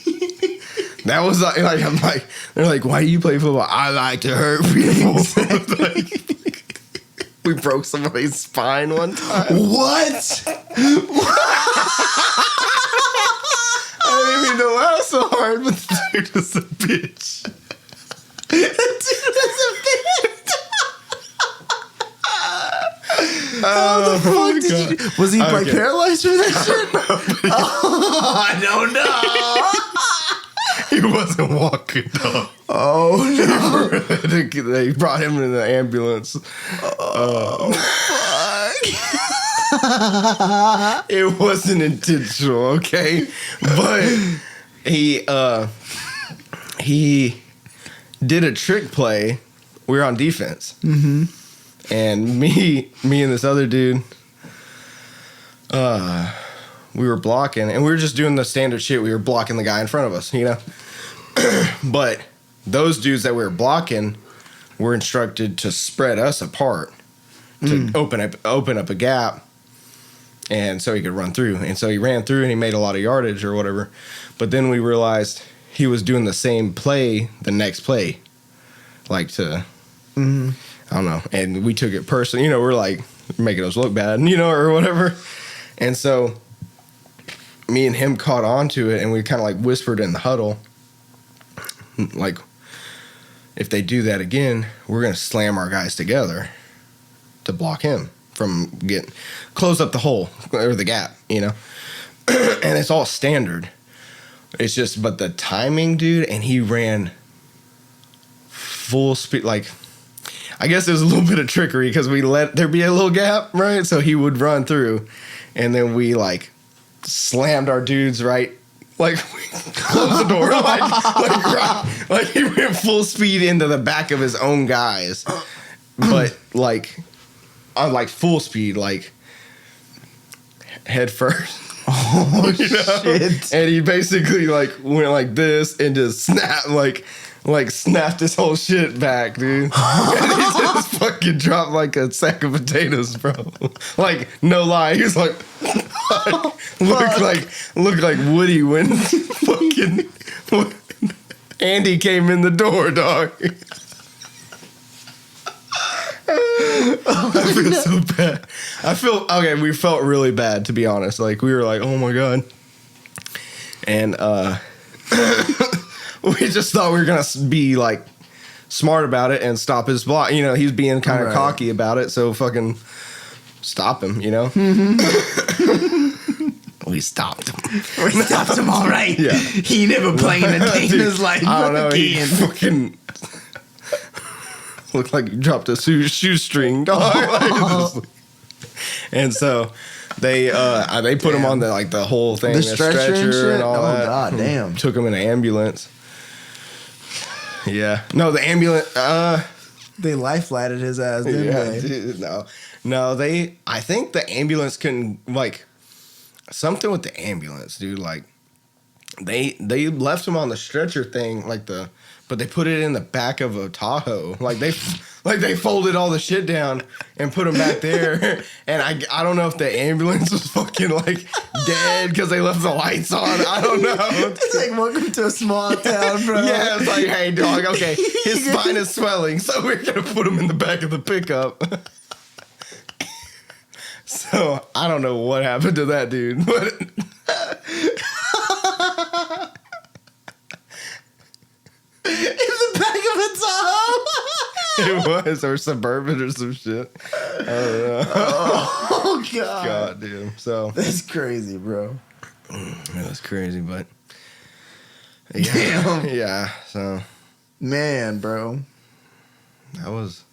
That was like I'm like, they're like, why do you play football? I like to hurt people. Like, we broke somebody's spine one time. What? I didn't even know laugh so hard, but the dude was a bitch. The dude was a bitch. How the fuck did you? Was he like paralyzed from that shit? Oh, I don't know. He wasn't walking, though. Oh, no. They brought him in the ambulance. Oh, fuck. It wasn't intentional, okay? But he did a trick play. We were on defense. Mm-hmm. And me and this other dude, we were blocking, and we were just doing the standard shit. We were blocking the guy in front of us, you know? But those dudes that we were blocking were instructed to spread us apart to open up a gap, and so he could run through. And so he ran through, and he made a lot of yardage or whatever. But then we realized he was doing the same play the next play, like to... Mm-hmm. I don't know. And we took it personally. You know, we're like making us look bad, you know, or whatever. And so me and him caught on to it, and we kind of like whispered in the huddle, like, if they do that again, we're going to slam our guys together to block him from getting, close up the hole or the gap, you know. And it's all standard. It's just, but the timing, dude, and he ran full speed, like, I guess there's a little bit of trickery because we let there be a little gap, right? So he would run through, and then we like slammed our dudes right, like we closed the door, like he went full speed into the back of his own guys, but like on like full speed, like head first. Oh, you know? Shit! And he basically like went like this and just snapped his whole shit back, dude. And he just fucking dropped like a sack of potatoes, bro. Like, no lie. He was like, looked like Woody when fucking Andy came in the door, dog. I feel so bad. We felt really bad, to be honest. Like, we were like, oh my God. And, we just thought we were going to be, like, smart about it and stop his block. You know, he's being kind of cocky about it, so fucking stop him, you know? Mm-hmm. We stopped him. We stopped him all right. Yeah. He never played a day in his life. I don't know. He fucking looked like he dropped a shoestring, dog. And so They put him on the whole thing, the stretcher and all that. God damn! Took him in an ambulance. Yeah, no, the ambulance. They life flatted his ass, didn't they? Dude, no. I think the ambulance couldn't something with the ambulance, dude. Like they left him on the stretcher thing, but they put it in the back of a Tahoe. Like they folded all the shit down and put him back there. And I don't know if the ambulance was fucking dead because they left the lights on. I don't know. It's like, welcome to a small town, bro. Yeah, it's like, hey dog, okay, his spine is swelling, so we're gonna put him in the back of the pickup. So I don't know what happened to that dude, but in the back of a Tahoe. it was, or Suburban or some shit. I don't know. Oh god. God damn. So that's crazy, bro. It was crazy, but damn. Yeah. So man, bro, that was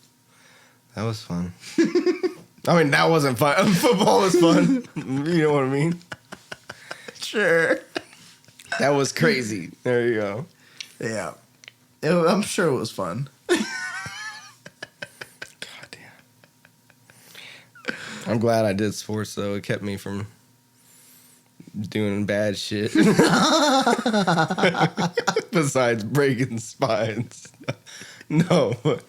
fun. I mean, that wasn't fun. Football was fun. You know what I mean? Sure. That was crazy. There you go. Yeah. I'm sure it was fun. God damn. I'm glad I did sports, though. It kept me from doing bad shit. Besides breaking spines. No, but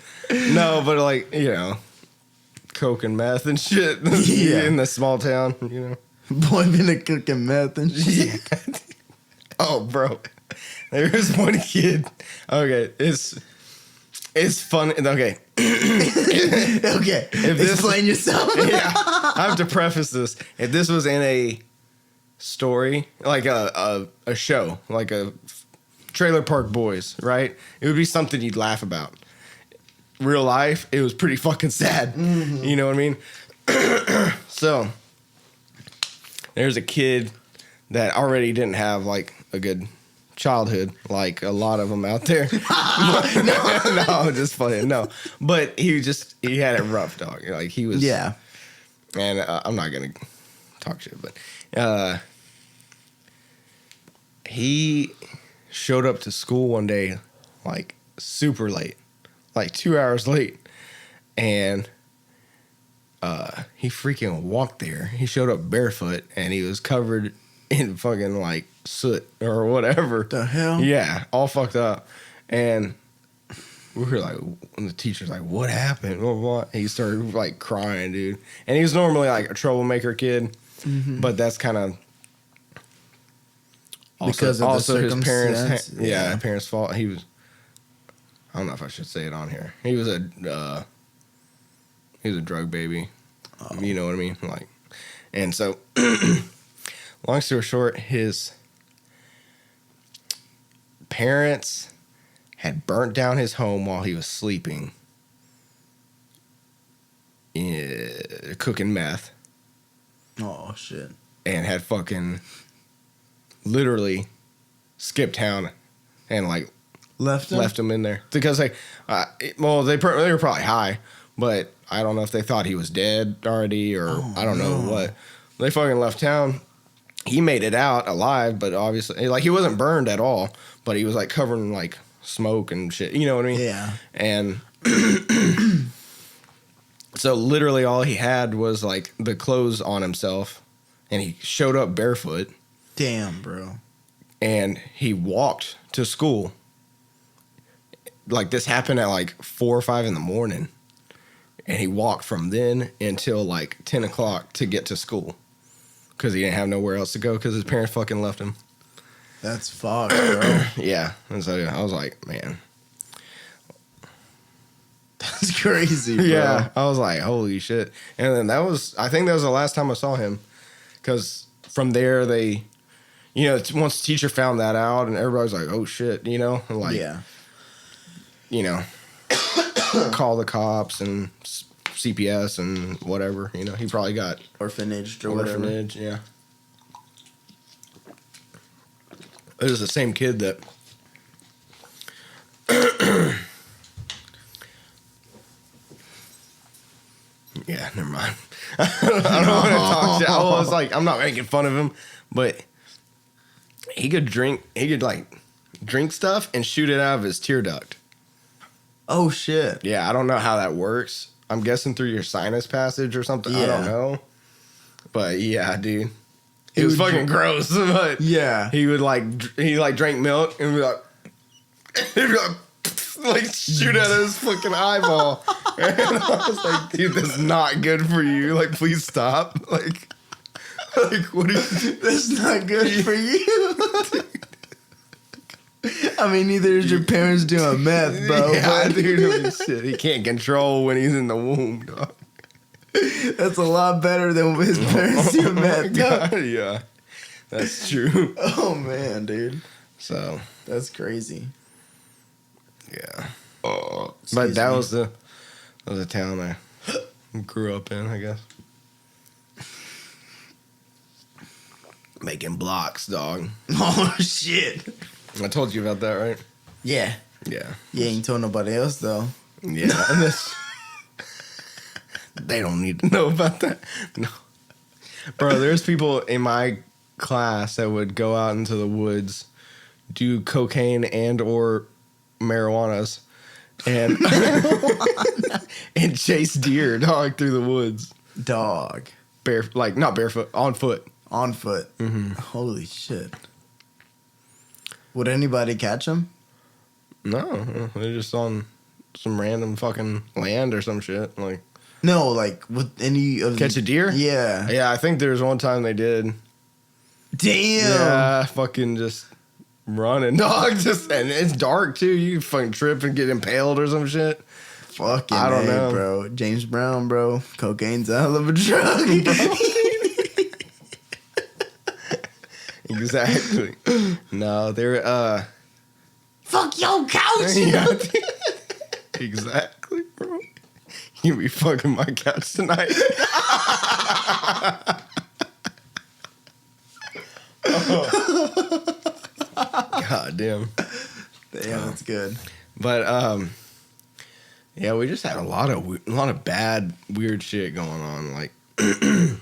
coke and meth and shit. Yeah. In the small town, Boy been a cooking meth and shit. Yeah. Oh, bro. There was one kid. Okay, it's funny. Okay. Okay. Explain yourself. Yeah. I have to preface this. If this was in a story, like a show, like a Trailer Park Boys, right? It would be something you'd laugh about. Real life, it was pretty fucking sad. Mm-hmm. You know what I mean? So, there's a kid that already didn't have a good childhood, like a lot of them out there. No, just playing. No, but he had it rough, dog. He was. Yeah. And I'm not gonna talk shit, but he showed up to school one day super late, 2 hours late, and he freaking walked there. He showed up barefoot, and he was covered in fucking soot or whatever. The hell? Yeah, all fucked up. And we were when the teacher's what happened? What? He started crying, dude. And he was normally a troublemaker kid, but that's kind of because of also the his parents. Yeah, parents' fault. He was. I don't know if I should say it on here. He was a drug baby. Oh. You know what I mean? And so, long story short, his parents had burnt down his home while he was sleeping, cooking meth. Oh, shit. And had fucking literally skipped town and left him in there. Because they were probably high, but I don't know if they thought he was dead already or I don't know what. They fucking left town. He made it out alive, but obviously, he wasn't burned at all, but he was covered in smoke and shit. You know what I mean? Yeah. And so literally all he had was the clothes on himself, and he showed up barefoot. Damn, bro. And he walked to school. This happened at 4 or 5 in the morning, and he walked from then until 10 o'clock to get to school. Because he didn't have nowhere else to go because his parents fucking left him. That's fucked, bro. Yeah. And so I was man. That's crazy, bro. Yeah. I was holy shit. And then I think that was the last time I saw him. Because from there, they, once the teacher found that out and everybody was oh shit, and yeah. Call the cops and CPS and whatever, he probably got orphanage, yeah. It was the same kid that yeah, never mind. I don't want to talk shit. I was like, I'm not making fun of him, but he could drink stuff and shoot it out of his tear duct. Oh shit. Yeah, I don't know how that works. I'm guessing through your sinus passage or something. Yeah. I don't know. But yeah, dude. It was fucking gross. But yeah. He drank milk and he'd be like shoot out of his fucking eyeball. And I was like, dude, that's not good for you. Like, please stop. Like what is that's not good for you. I mean, neither is your parents doing meth, bro. Yeah, dude, shit. He can't control when he's in the womb, dog. That's a lot better than his parents doing meth, dog. Yeah, that's true. Oh, man, dude. So. That's crazy. Yeah. But that was the town I grew up in, I guess. Making blocks, dog. Oh, shit. I told you about that, right? Yeah. Yeah. You ain't told nobody else, though. Yeah. They don't need to know about that. No. Bro, there's people in my class that would go out into the woods, do cocaine and or marijuanas, and and chase deer, dog, through the woods. Dog. Not barefoot, on foot. On foot. Mm-hmm. Holy shit. Would anybody catch them? No, they're just on some random fucking land or some shit. Like, no, like with any of catch a deer? Yeah. Yeah, I think there was one time they did. Damn. Yeah, fucking just running, dog. And it's dark too. You fucking trip and get impaled or some shit. Fucking I don't know, bro. James Brown, bro. Cocaine's a hell of a drug, bro. Exactly. No, they're fuck your couch. Yeah, exactly, bro. You be fucking my couch tonight. God damn. Damn, that's good. But yeah, we just had a lot of bad, weird shit going on. Like, I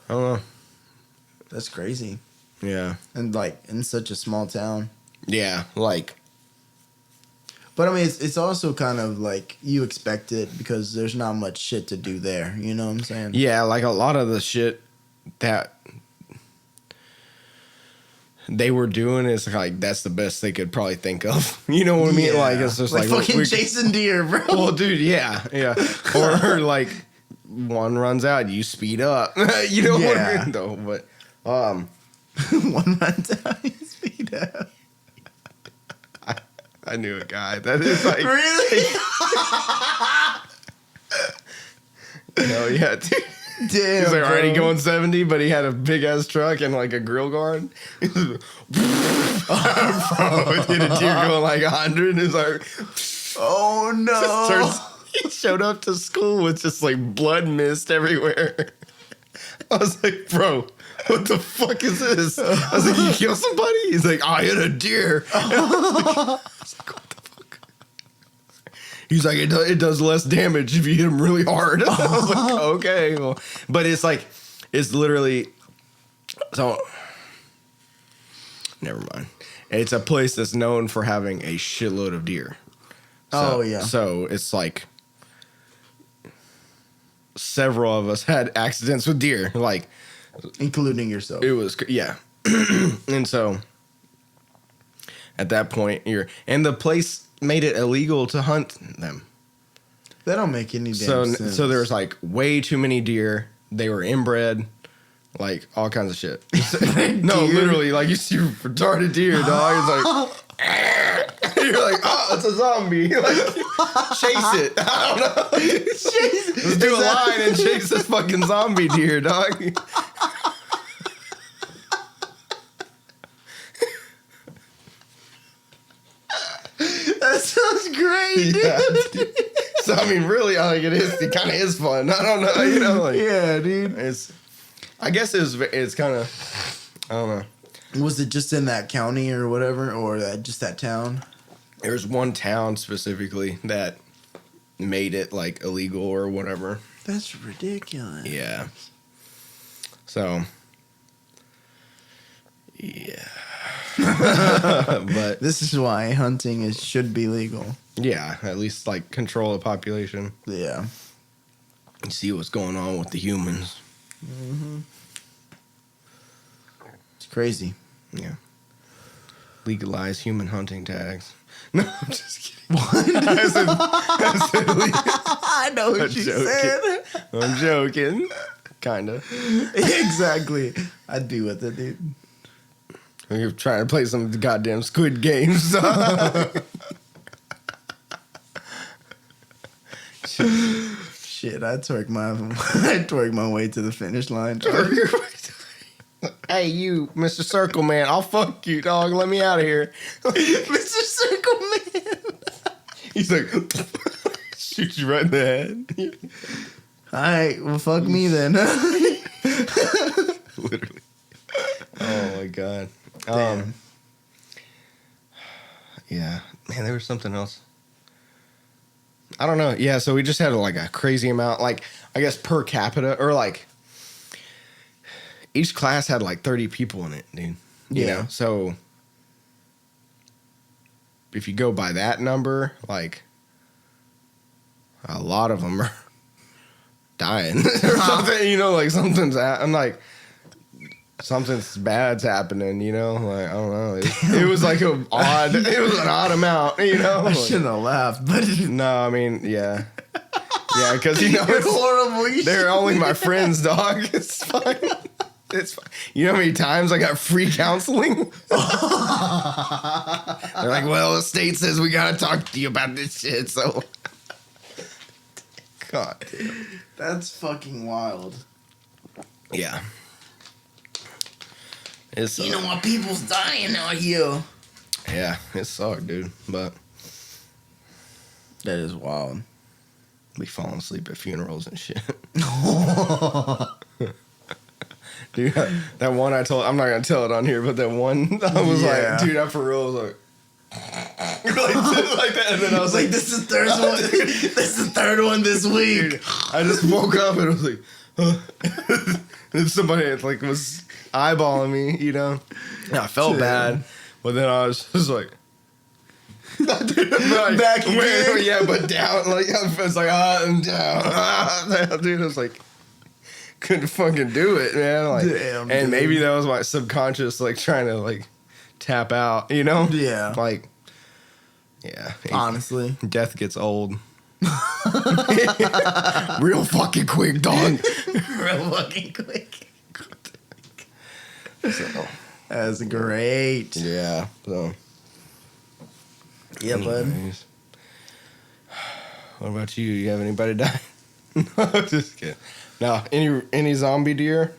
don't know. That's crazy. Yeah. And like in such a small town. Yeah, like. But I mean, it's also kind of like you expect it because there's not much shit to do there. You know what I'm saying? Yeah, like a lot of the shit that they were doing is like that's the best they could probably think of. You know what I mean? Like it's just like fucking chasing deer, bro. Well, dude, yeah. Or like one runs out, you speed up. You know what I mean? Though, but one runs out, you speed up. I knew a guy that is like really. No, yeah, dude. Damn, he's like already bro. going 70, but he had a big ass truck and like a grill guard. Bro, hit a deer going like 100. He's like, oh no! He showed up to school with just like blood mist everywhere. I was like, bro, what the fuck is this? I was like, you kill somebody? He's like, I hit a deer. I was like, what the fuck? He's like, it does less damage if you hit him really hard. I was like, okay. Well, but it's like, it's literally, so, never mind. It's a place that's known for having a shitload of deer. So, oh, yeah. So it's like, several of us had accidents with deer, like, including yourself. It was, yeah. And so at that point, and the place made it illegal to hunt them. That don't make any damn sense. So there was like way too many deer. They were inbred, like all kinds of shit. No, literally, like you see retarded deer, dog. It's like, you're like, oh, it's a zombie. Like, chase it. I don't know. Let's do a line and chase this fucking zombie deer, dog. That sounds great, dude. Yeah, dude. So I mean, really, like it kind of is fun. I don't know, you know, like yeah, dude. I guess it's kind of, I don't know. Was it just in that county or whatever, or just that town? There's one town specifically that made it like illegal or whatever. That's ridiculous. Yeah. So. Yeah. But this is why hunting should be legal. Yeah, at least like control the population. Yeah. And see what's going on with the humans. Mm-hmm. It's crazy. Yeah. Legalize human hunting tags. No, I'm just kidding. What? I know what you said. I'm joking. Kinda. Exactly. I'd be with it, dude. You're trying to play some goddamn Squid Games. Shit, I twerk my way to the finish line. Hey, you, Mr. Circle Man, I'll fuck you, dog. Let me out of here. Mr. Circle Man. He's like, shoot you right in the head. All right, well, fuck me then. Literally. Oh my god. Damn. Yeah, man, there was something else. I don't know. Yeah, so we just had like a crazy amount, like I guess per capita, or like each class had like 30 people in it, dude. You know, so if you go by that number, like a lot of them are dying or something. You know, like I'm like something's bad's happening. You know, like I don't know. It was like it was an odd amount. You know, I shouldn't have laughed, but no, I mean, yeah. Yeah, because you know it's horrible. They're only my friends, dog. It's fine. It's fine. You know how many times I got free counseling? They're like, well, the state says we gotta talk to you about this shit, so. God damn. That's fucking wild. Yeah. It's you know what? People's dying out here. Yeah, it sucked, dude. But that is wild. We falling asleep at funerals and shit. Dude, that one I told, I'm not gonna tell it on here, but that one I was like, dude, I for real was like, like that, and then I was like, this is the third one. This is the third one this week. Dude, I just woke up and I was like, and somebody like was eyeballing me, you know. Yeah, I felt bad, but then I was just like. Back again. Yeah, but down, like I was like and down, dude. I was like, couldn't fucking do it, man. Like, damn, and dude. maybe that was my subconscious, like trying to like tap out, you know? Yeah, like, yeah. Honestly, death gets old, real fucking quick, dog. Real fucking quick. So, that's great. Yeah. So. Yeah, bud. What about you? You have anybody die? No, just kidding. No, any zombie deer?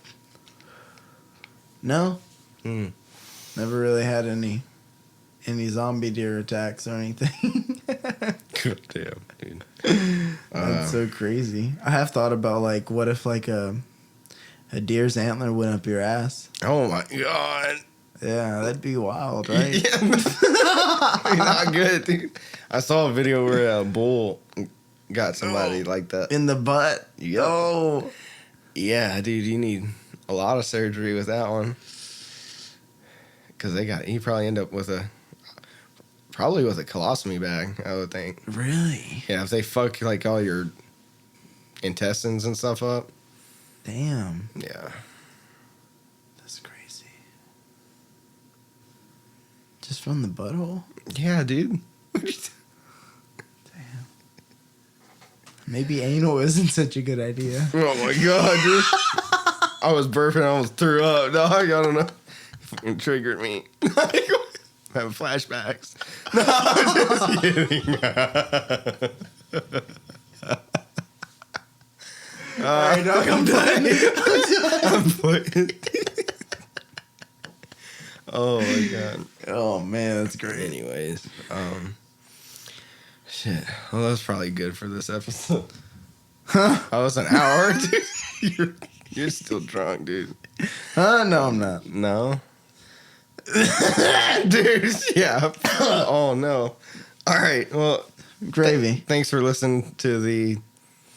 No. Never really had any zombie deer attacks or anything. God damn, dude. That's so crazy. I have thought about like, what if like a deer's antler went up your ass? Oh my god. Yeah, that'd be wild, right? Yeah. Not good, dude. I saw a video where a bull got somebody like that. In the butt? Yep. Oh. Yeah, dude, you need a lot of surgery with that one. Because he probably end up with a colostomy bag, I would think. Really? Yeah, if they fuck like all your intestines and stuff up. Damn. Yeah. That's crazy. Just from the butthole? Yeah, dude. Damn. Maybe anal isn't such a good idea. Oh my god, dude. I was burping, I almost threw up, dog. I don't know. It fucking triggered me. Having flashbacks. No, I'm just kidding. Alright, dog, I'm done. I'm putting. Oh my god. Oh man, that's great. Anyways, shit. Well, that's probably good for this episode. Huh? Oh, it's an hour, dude. You're still drunk, dude. Huh? No, I'm not. No. Dude, yeah. Oh no. All right. Well, Gravy. thanks for listening to the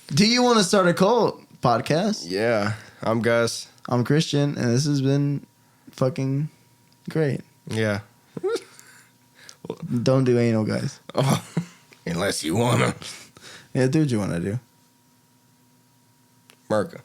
Do you want to start a cult podcast? Yeah. I'm Gus. I'm Christian, and this has been fucking great. Yeah. Don't do anal, guys. Oh, unless you wanna. Yeah, do what you want to do. Merca.